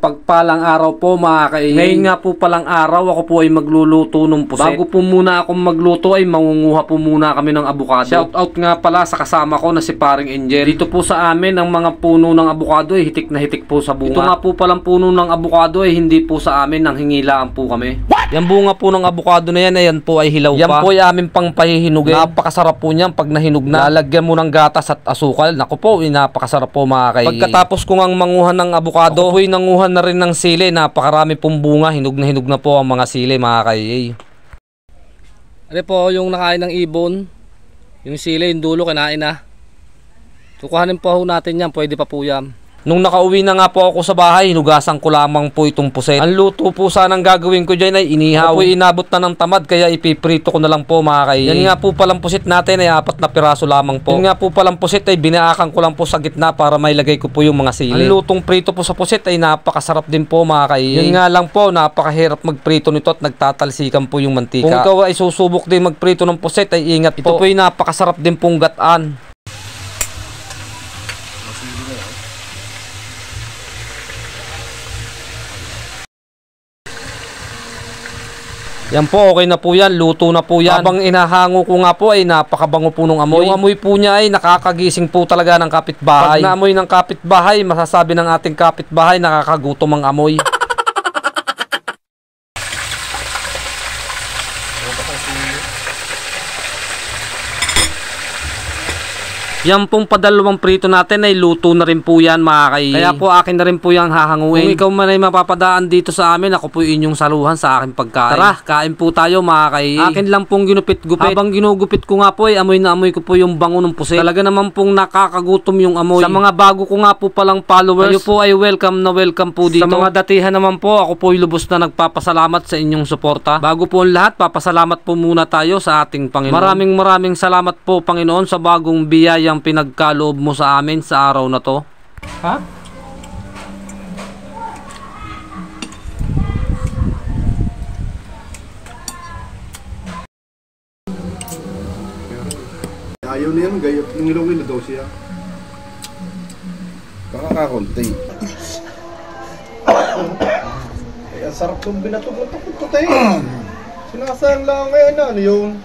Mapagpalang araw po mga kaingay. Ngayon nga po palang araw ako po ay magluluto ng puset. Bago po muna akong magluto ay mangunguha po muna kami ng abukado. Shout out nga pala sa kasama ko na si Paring Angel. Dito po sa amin ang mga puno ng abukado ay hitik na hitik po sa bunga. Ito nga po palang puno ng abukado ay hindi po sa amin, nang hingilaan po kami. Yan bunga po ng abukado na yan, ayan po ay hilaw pa. Yan po ay amin pang pahihinugin. Napakasarap po niyan pag nahinog na. Lalagyan mo ng gatas at asukal. Naku po, napakasarap po mga kaingay. Pagkatapos ko ngang manguha ng abukado, ako po'y nanguha na rin ng sili. Napakarami pong bunga, hinog na po ang mga sili mga kaingay. Ano po yung nakain ng ibon, yung sili, yung dulo kinain na. Tukuhanin po natin yan, pwede pa po yan. Nung nakauwi na nga po ako sa bahay, hinugasan ko lamang po itong puset. Ang luto po sanang gagawin ko dyan ay inihaw. Ako po inabot na ng tamad kaya ipiprito ko na lang po mga kaingay. Yan nga po palang puset natin ay 4 na piraso lamang po. Yan nga po palang puset ay binaakan ko lang po sa gitna para mailagay ko po yung mga sili. Ang lutong prito po sa puset ay napakasarap din po mga kaingay. Yan nga lang po, napakahirap magprito nito at nagtatalsikan po yung mantika. Kung ikaw ay susubok din magprito ng puset ay ingat po. Ito po ay napakasarap din pong gataan. Yan po, okay na po yan, luto na po yan. Habang inahango ko nga po ay napakabango po ng amoy. Yung amoy po niya ay nakakagising po talaga ng kapitbahay. Pag naamoy ng kapitbahay, masasabi ng ating kapitbahay nakakagutom ang amoy. Yan pong padalawang prito natin ay luto na rin po yan mga kaingay. Kaya po akin na rin po yung hahanguin. Kung ikaw man ay mapapadaan dito sa amin, ako po inyong saluhan sa aking pagkain. Tara, kain po tayo mga kaingay. Akin lang pong ginupit-gupit. Habang ginugupit ko nga po ay amoy na amoy ko po yung bango ng puset. Talaga naman pong nakakagutom yung amoy. Sa mga bago ko nga po palang followers, kayo po ay welcome na welcome po dito. Sa mga datihan naman po, ako po ay lubos na nagpapasalamat sa inyong suporta. Bago po ang lahat, papasalamat po muna tayo sa ating Panginoon. Maraming salamat po Panginoon sa bagong biyaya ang pinagkaloob mo sa amin sa araw na to. Ha? Ayaw na yan, gayot ng ilongin na daw siya. Kakakonti. Ay, ang sarap kong binatog ng takot ko tayo. Sinasaan lang ngayon, ano yun?